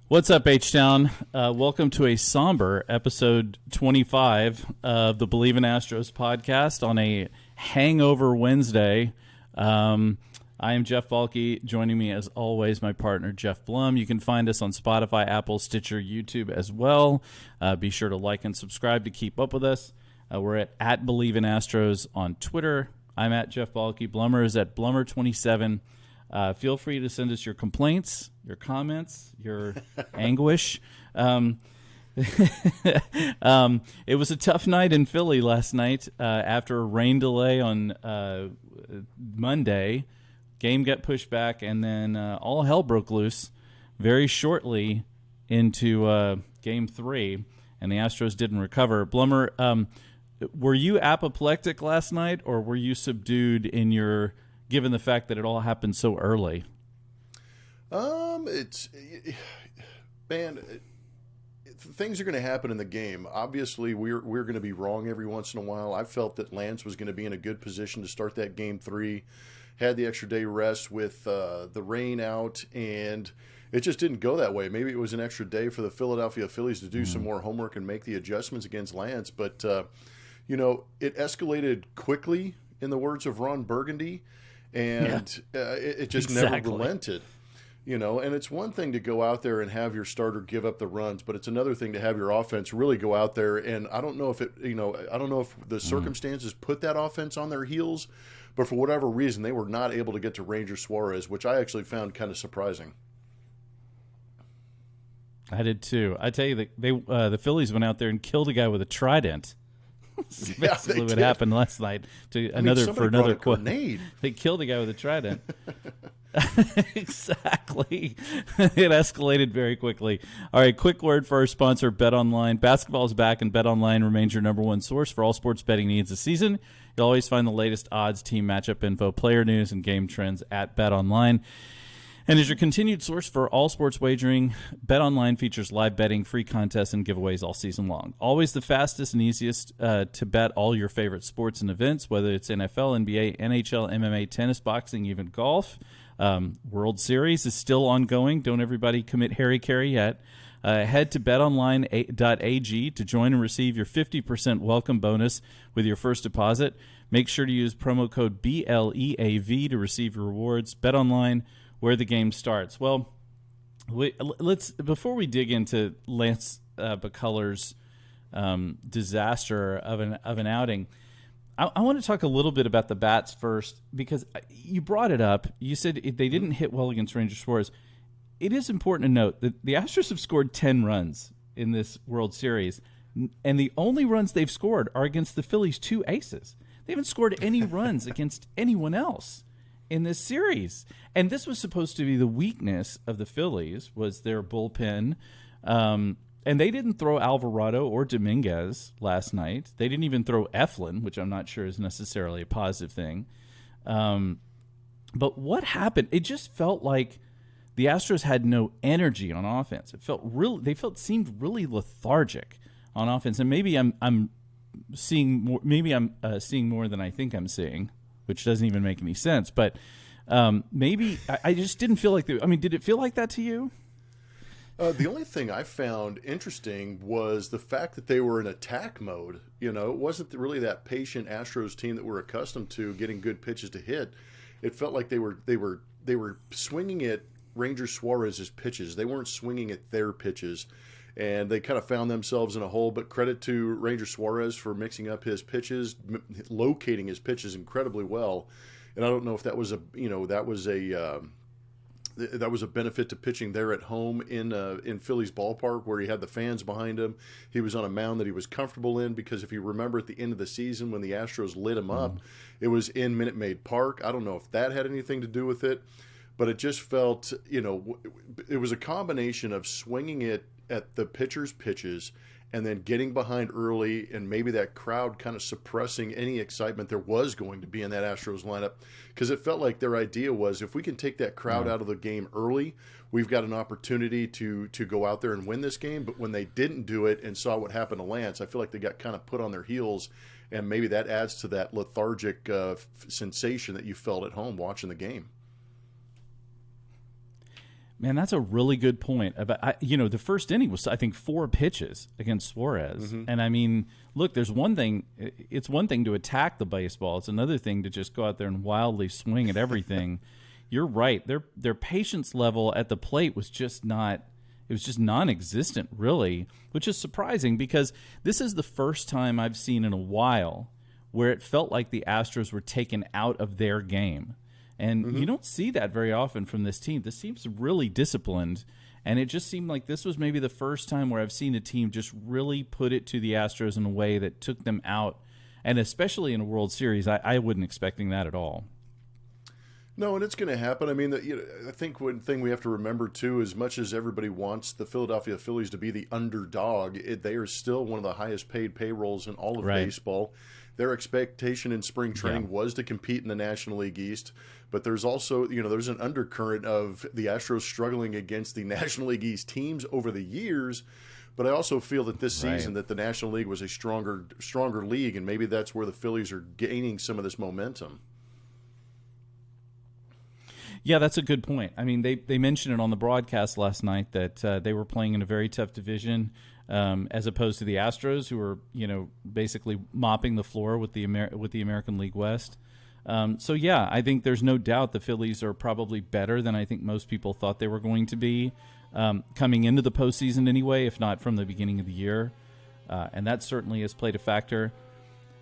What's up, H-Town? Welcome to a somber episode 25 of the Believe in Astros podcast on a hangover Wednesday. I am Geoff Balke. Joining me, as always, my partner, Geoff Blum. You can find us on Spotify, Apple, Stitcher, YouTube as well. Be sure to like and subscribe to keep up with us. We're at Believe in Astros on Twitter. I'm at Geoff Balke. Blummer is at Blummer27. Feel free to send us your complaints, your comments, your anguish. It was a tough night in Philly last night after a rain delay on Monday. Game got pushed back, and then all hell broke loose very shortly into Game 3, and the Astros didn't recover. Blummer, were you apoplectic last night, or were you subdued in your... given the fact that it all happened so early? Things are going to happen in the game. Obviously, we're going to be wrong every once in a while. I felt that Lance was going to be in a good position to start that Game 3, had the extra day rest with the rain out, and it just didn't go that way. Maybe it was an extra day for the Philadelphia Phillies to do some more homework and make the adjustments against Lance, but it escalated quickly, in the words of Ron Burgundy. And it just never relented, and it's one thing to go out there and have your starter give up the runs, but it's another thing to have your offense really go out there. And I don't know if the circumstances put that offense on their heels, but for whatever reason, they were not able to get to Ranger Suarez, which I actually found kind of surprising. I did too. I tell you, the Phillies went out there and killed a guy with a trident. That's basically what happened last night. Another quote. They killed a guy with a trident. Exactly. It escalated very quickly. All right, quick word for our sponsor, BetOnline. Basketball is back, and BetOnline remains your number one source for all sports betting needs this season. You'll always find the latest odds, team matchup info, player news, and game trends at BetOnline. And as your continued source for all sports wagering, BetOnline features live betting, free contests, and giveaways all season long. Always the fastest and easiest to bet all your favorite sports and events, whether it's NFL, NBA, NHL, MMA, tennis, boxing, even golf. World Series is still ongoing. Don't everybody commit Harry Carey yet. Head to betonline.ag to join and receive your 50% welcome bonus with your first deposit. Make sure to use promo code BLEAV to receive your rewards. BetOnline, where the game starts. Well, let's before we dig into Lance McCullers' disaster of an outing, I want to talk a little bit about the bats first, because you brought it up. You said they didn't hit well against Ranger Suarez. It is important to note that the Astros have scored 10 runs in this World Series, and the only runs they've scored are against the Phillies' two aces. They haven't scored any runs against anyone else in this series. And this was supposed to be the weakness of the Phillies, was their bullpen. And they didn't throw Alvarado or Dominguez last night. They didn't even throw Eflin, which I'm not sure is necessarily a positive thing. But what happened? It just felt like the Astros had no energy on offense. Seemed really lethargic on offense. And maybe I'm seeing more. Maybe I'm seeing more than I think I'm seeing, which doesn't even make any sense. But maybe I just didn't feel like did it feel like that to you? The only thing I found interesting was the fact that they were in attack mode. It wasn't really that patient Astros team that we're accustomed to getting good pitches to hit. It felt like they were swinging at Ranger Suarez's pitches. They weren't swinging at their pitches. And they kind of found themselves in a hole, but credit to Ranger Suarez for mixing up his pitches, locating his pitches incredibly well. And I don't know if that was a benefit to pitching there at home in Philly's ballpark, where he had the fans behind him. He was on a mound that he was comfortable in, because if you remember at the end of the season when the Astros lit him up, it was in Minute Maid Park. I don't know if that had anything to do with it, but it just felt, it was a combination of swinging it at the pitcher's pitches and then getting behind early, and maybe that crowd kind of suppressing any excitement there was going to be in that Astros lineup, because it felt like their idea was, if we can take that crowd out of the game early, we've got an opportunity to go out there and win this game. But when they didn't do it and saw what happened to Lance, I feel like they got kind of put on their heels, and maybe that adds to that lethargic sensation that you felt at home watching the game. Man, that's a really good point. About the first inning was, I think, 4 pitches against Suarez, and I mean, look, there's one thing. It's one thing to attack the baseball. It's another thing to just go out there and wildly swing at everything. You're right. Their patience level at the plate was just not. It was just non-existent, really, which is surprising because this is the first time I've seen in a while where it felt like the Astros were taken out of their game. And you don't see that very often from this team. This team's really disciplined, and it just seemed like this was maybe the first time where I've seen a team just really put it to the Astros in a way that took them out, and especially in a World Series, I wasn't expecting that at all. No, and it's going to happen. I mean, I think one thing we have to remember, too, as much as everybody wants the Philadelphia Phillies to be the underdog, they are still one of the highest paid payrolls in all of baseball. Their expectation in spring training was to compete in the National League East, but there's also, there's an undercurrent of the Astros struggling against the National League East teams over the years. But I also feel that this season that the National League was a stronger league, and maybe that's where the Phillies are gaining some of this momentum. Yeah, that's a good point. I mean, they mentioned it on the broadcast last night that they were playing in a very tough division, as opposed to the Astros, who were basically mopping the floor with the American League West. So yeah, I think there's no doubt the Phillies are probably better than I think most people thought they were going to be coming into the postseason anyway, if not from the beginning of the year, and that certainly has played a factor.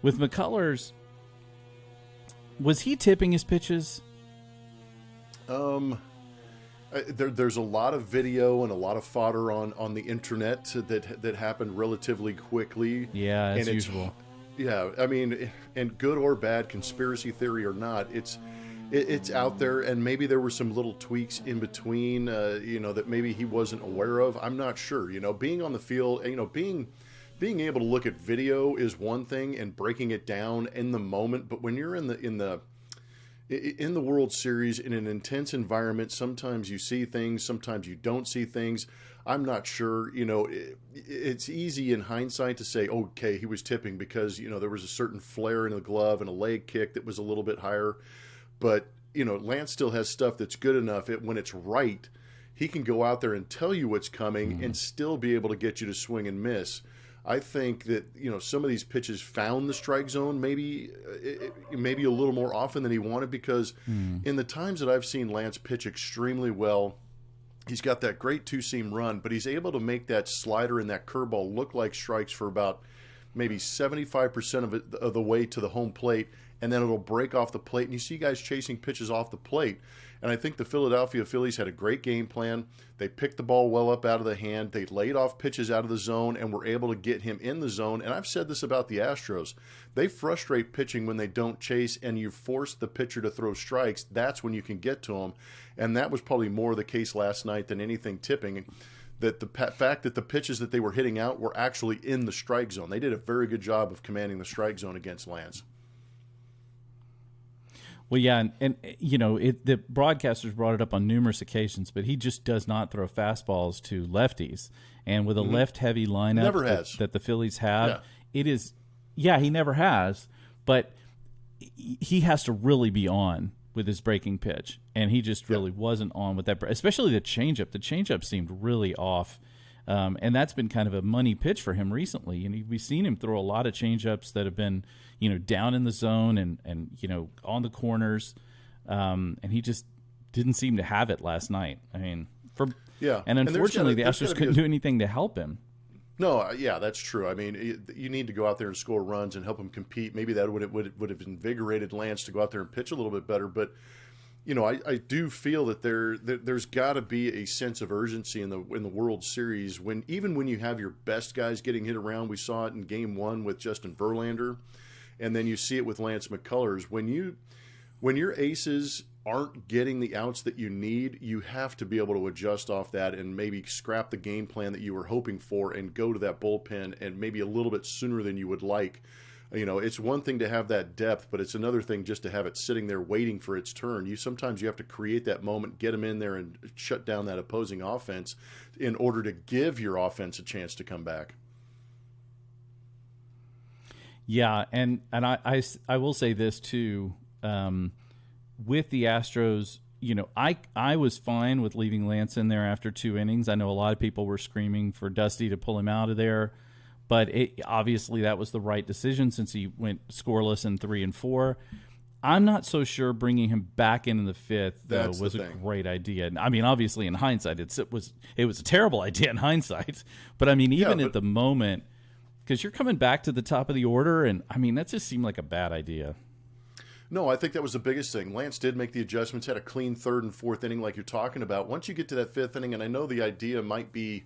With McCullers, was he tipping his pitches? There's a lot of video and a lot of fodder on the internet that happened relatively quickly. Yeah, as usual. Yeah, I mean, and good or bad, conspiracy theory or not, it's out there, and maybe there were some little tweaks in between, that maybe he wasn't aware of. I'm not sure. Being on the field, being able to look at video is one thing, and breaking it down in the moment. But when you're in the World Series in an intense environment, sometimes you see things, sometimes you don't see things. I'm not sure. It's easy in hindsight to say, okay, he was tipping because, there was a certain flare in the glove and a leg kick that was a little bit higher. But, Lance still has stuff that's good enough. When it's right, he can go out there and tell you what's coming and still be able to get you to swing and miss. I think that some of these pitches found the strike zone maybe a little more often than he wanted, because in the times that I've seen Lance pitch extremely well, he's got that great two-seam run, but he's able to make that slider and that curveball look like strikes for about maybe 75% of the way to the home plate, and then it'll break off the plate, and you see guys chasing pitches off the plate. And I think the Philadelphia Phillies had a great game plan. They picked the ball well up out of the hand. They laid off pitches out of the zone and were able to get him in the zone. And I've said this about the Astros. They frustrate pitching when they don't chase, and you force the pitcher to throw strikes. That's when you can get to them. And that was probably more the case last night than anything tipping. That the fact that the pitches that they were hitting out were actually in the strike zone. They did a very good job of commanding the strike zone against Lance. Well, yeah, and the broadcasters brought it up on numerous occasions, but he just does not throw fastballs to lefties. And with a left-heavy lineup that the Phillies have, it is, he never has, but he has to really be on with his breaking pitch, and he just really wasn't on with that, especially the changeup. The changeup seemed really off, and that's been kind of a money pitch for him recently. And we've seen him throw a lot of changeups that have been, down in the zone and on the corners, and he just didn't seem to have it last night. I mean, and unfortunately, the Astros couldn't do anything to help him. No, that's true. I mean, you need to go out there and score runs and help him compete. Maybe that would have invigorated Lance to go out there and pitch a little bit better. But I do feel that there's got to be a sense of urgency in the World Series even when you have your best guys getting hit around. We saw it in Game 1 with Justin Verlander, and then you see it with Lance McCullers. When your aces aren't getting the outs that you need, you have to be able to adjust off that and maybe scrap the game plan that you were hoping for and go to that bullpen, and maybe a little bit sooner than you would like. It's one thing to have that depth, but it's another thing just to have it sitting there waiting for its turn. Sometimes you have to create that moment, get them in there, and shut down that opposing offense in order to give your offense a chance to come back. Yeah, and I will say this too. With the Astros, I was fine with leaving Lance in there after 2 innings. I know a lot of people were screaming for Dusty to pull him out of there, but obviously that was the right decision since he went scoreless in 3 and 4. I'm not so sure bringing him back in the 5th though was a great idea. I mean, obviously in hindsight, it was a terrible idea in hindsight. But I mean, even at the moment, because you're coming back to the top of the order, and I mean that just seemed like a bad idea. No, I think that was the biggest thing. Lance did make the adjustments, had a clean 3rd and 4th inning like you're talking about. Once you get to that 5th inning, and I know the idea might be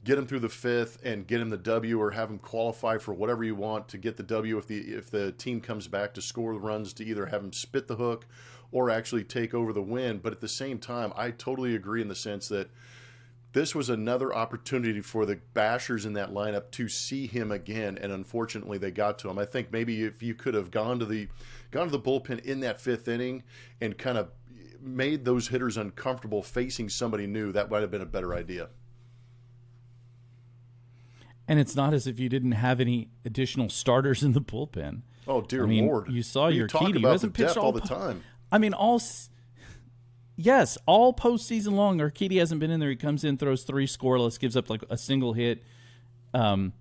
get him through the 5th and get him the W, or have him qualify for whatever you want to get the W if the team comes back to score the runs, to either have him spit the hook or actually take over the win. But at the same time, I totally agree in the sense that this was another opportunity for the bashers in that lineup to see him again, and unfortunately they got to him. I think maybe if you could have gone to the bullpen in that 5th inning and kind of made those hitters uncomfortable facing somebody new, that might have been a better idea. And it's not as if you didn't have any additional starters in the bullpen. Oh, dear Lord. You saw your Urquidy. Who hasn't pitched all the time. I mean, all postseason long, Urquidy hasn't been in there. He comes in, throws 3 scoreless, gives up like a single hit. That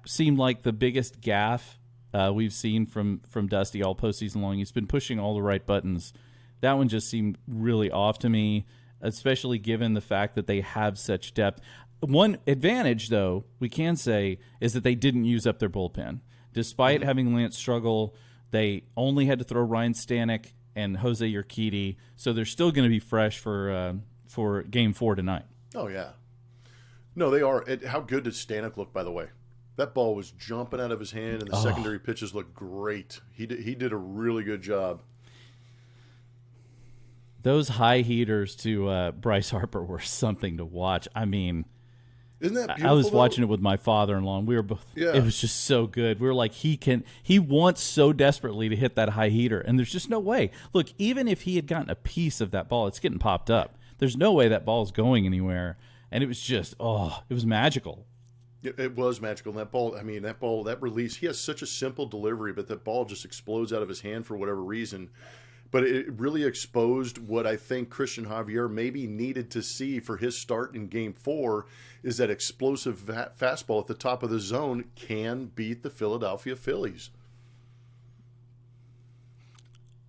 seemed like the biggest gaffe we've seen from Dusty all postseason long. He's been pushing all the right buttons. That one just seemed really off to me, especially given the fact that they have such depth. One advantage, though, we can say, is that they didn't use up their bullpen. Despite having Lance struggle, they only had to throw Ryan Stanek and Jose Urquidy, so they're still going to be fresh for Game 4 tonight. Oh, yeah. No, they are. How good did Stanek look, by the way? That ball was jumping out of his hand, and the secondary pitches looked great. He did a really good job. Those high heaters to Bryce Harper were something to watch. I mean, isn't that beautiful? I was watching it with my father-in-law, and we were both. Yeah. It was just so good. We were like, he wants so desperately to hit that high heater, and there's just no way. Look, even if he had gotten a piece of that ball, it's getting popped up. There's no way that ball's going anywhere, and it was just, it was magical. It was magical. And that release, he has such a simple delivery, but that ball just explodes out of his hand for whatever reason. But it really exposed what I think Christian Javier maybe needed to see for his start in Game 4, is that explosive fastball at the top of the zone can beat the Philadelphia Phillies.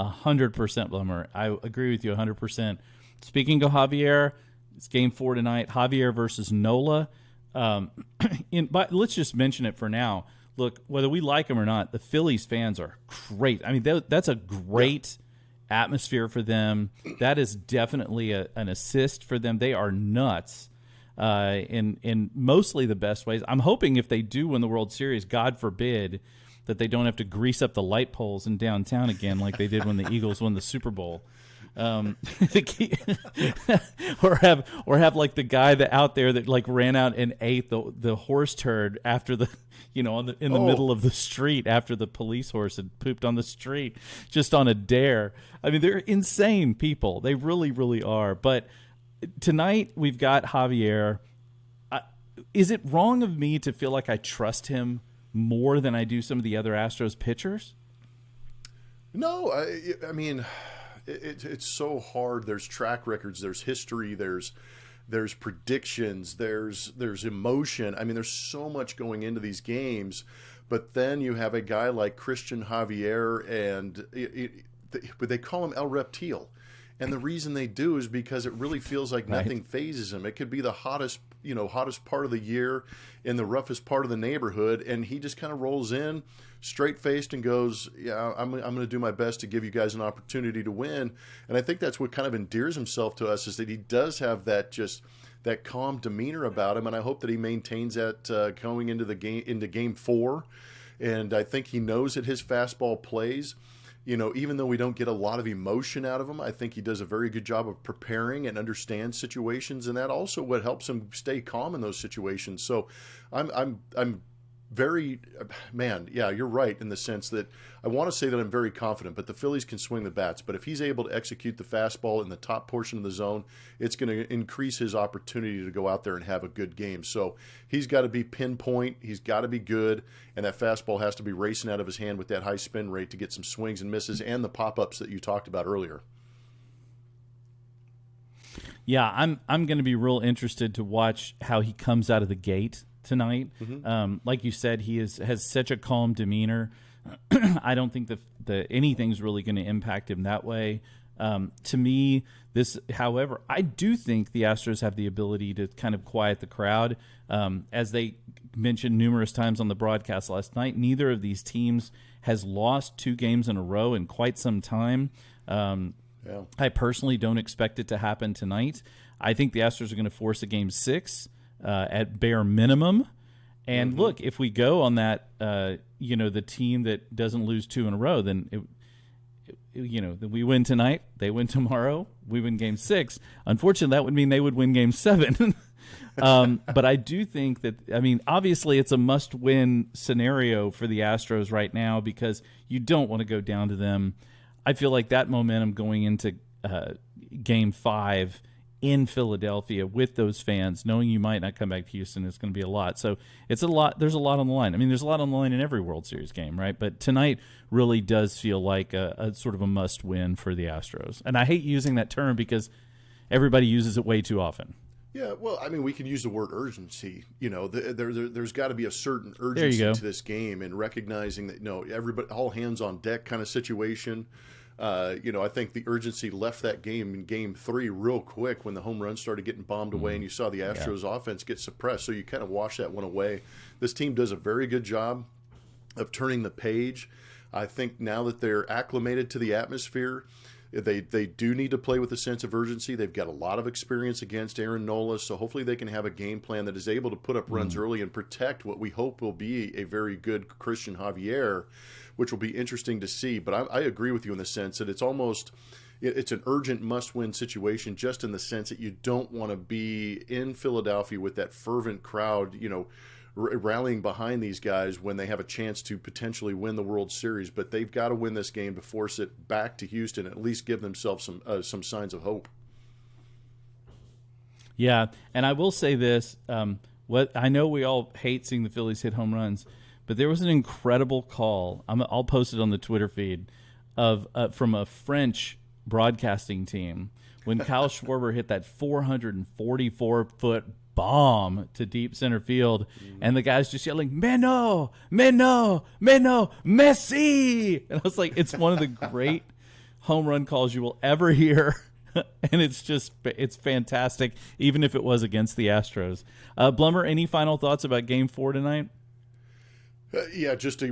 100%, Blummer. I agree with you 100%. Speaking of Javier, it's Game 4 tonight. Javier versus Nola. But let's just mention it for now. Look, whether we like him or not, the Phillies fans are great. I mean, that's a great atmosphere for them. That is definitely an assist for them. They are nuts in mostly the best ways. I'm hoping if they do win the World Series, God forbid, that they don't have to grease up the light poles in downtown again like they did when the Eagles won the Super Bowl. Or have like the guy that out there that like ran out and ate the horse turd after the in the middle of the street after the police horse had pooped on the street, just on a dare. I mean, they're insane people. They really, really are. But tonight we've got Javier. Is it wrong of me to feel like I trust him more than I do some of the other Astros pitchers? No, I mean, it's so hard. There's track records, there's history, there's predictions, there's emotion. I mean, there's so much going into these games. But then you have a guy like Christian Javier, and they call him El Reptil. And the reason they do is because it really feels like nothing phases him. It could be the hottest part of the year in the roughest part of the neighborhood, and he just kind of rolls in straight-faced and goes, yeah, I'm going to do my best to give you guys an opportunity to win. And I think that's what kind of endears himself to us, is that he does have that calm demeanor about him, and I hope that he maintains that going into Game 4. And I think he knows that his fastball plays. Even though we don't get a lot of emotion out of him, I think he does a very good job of preparing and understands situations, and that also what helps him stay calm in those situations. So I'm very, you're right in the sense that I want to say that I'm very confident, but the Phillies can swing the bats. But if he's able to execute the fastball in the top portion of the zone, it's going to increase his opportunity to go out there and have a good game. So he's got to be pinpoint, he's got to be good, and that fastball has to be racing out of his hand with that high spin rate to get some swings and misses and the pop-ups that you talked about earlier. Yeah, I'm going to be real interested to watch how he comes out of the gate tonight. Like you said, he has such a calm demeanor. I don't think that anything's really going to impact him that way. To me, however, I do think the Astros have the ability to kind of quiet the crowd. As they mentioned numerous times on the broadcast last night, neither of these teams has lost 2 games in a row in quite some time. I personally don't expect it to happen tonight. I think the Astros are going to force a game 6 at bare minimum. And look, if we go on that, the team that doesn't lose 2 in a row, then then we win tonight, they win tomorrow, we win game 6. Unfortunately, that would mean they would win game 7. But I do think that, obviously it's a must-win scenario for the Astros right now because you don't want to go down to them. I feel like that momentum going into game 5 in Philadelphia with those fans, knowing you might not come back to Houston, is going to be a lot. So it's a lot. There's a lot on the line. There's a lot on the line in every World Series game, right? But tonight really does feel like a sort of a must-win for the Astros. And I hate using that term because everybody uses it way too often. Yeah, well, we can use the word urgency. There's got to be a certain urgency to this game, and recognizing that everybody, all hands on deck kind of situation. I think the urgency left that game in game 3 real quick when the home runs started getting bombed away, and you saw the Astros offense get suppressed. So you kind of wash that one away. This team does a very good job of turning the page. I think now that they're acclimated to the atmosphere, they do need to play with a sense of urgency. They've got a lot of experience against Aaron Nola, so hopefully they can have a game plan that is able to put up runs early and protect what we hope will be a very good Christian Javier, which will be interesting to see. But I agree with you in the sense that it's an urgent must-win situation, just in the sense that you don't want to be in Philadelphia with that fervent crowd, rallying behind these guys when they have a chance to potentially win the World Series. But they've got to win this game to force it back to Houston, and at least give themselves some signs of hope. Yeah, and I will say this: I know we all hate seeing the Phillies hit home runs, but there was an incredible call. I'll post it on the Twitter feed from a French broadcasting team when Kyle Schwarber hit that 444-foot bomb to deep center field, and the guy's just yelling, "Meno, Meno, Meno, Messi!" And I was like, it's one of the great home run calls you will ever hear. And it's fantastic, even if it was against the Astros. Blummer, any final thoughts about Game 4 tonight? Just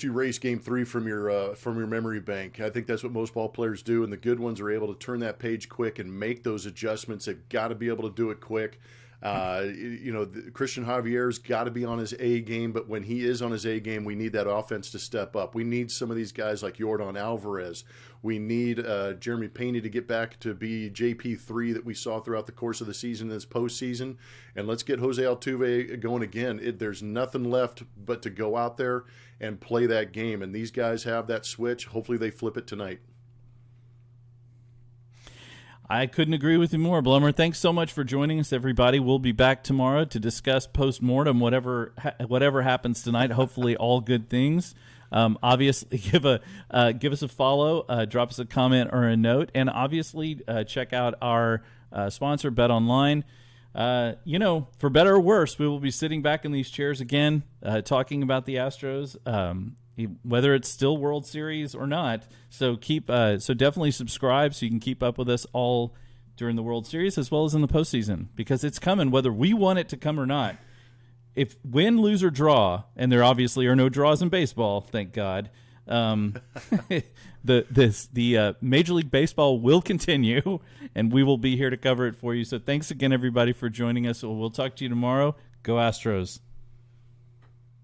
erase Game 3 from your memory bank. I think that's what most ball players do, and the good ones are able to turn that page quick and make those adjustments. They've got to be able to do it quick. Christian Javier's got to be on his A game, but when he is on his A game, we need that offense to step up. We need some of these guys like Yordan Alvarez. We need Jeremy Pena to get back to be JP3 that we saw throughout the course of the season, this postseason. And let's get Jose Altuve going again. There's nothing left but to go out there and play that game. And these guys have that switch. Hopefully they flip it tonight. I couldn't agree with you more, Blummer. Thanks so much for joining us, everybody. We'll be back tomorrow to discuss post-mortem, whatever happens tonight. Hopefully all good things. Obviously, give us a follow, drop us a comment or a note, and obviously check out our sponsor, Bet Online. For better or worse, we will be sitting back in these chairs again, talking about the Astros, whether it's still World Series or not. So definitely subscribe so you can keep up with us all during the World Series as well as in the postseason, because it's coming whether we want it to come or not. If win, lose, or draw, and there obviously are no draws in baseball, thank God, the Major League Baseball will continue, and we will be here to cover it for you. So thanks again, everybody, for joining us. We'll talk to you tomorrow. Go Astros.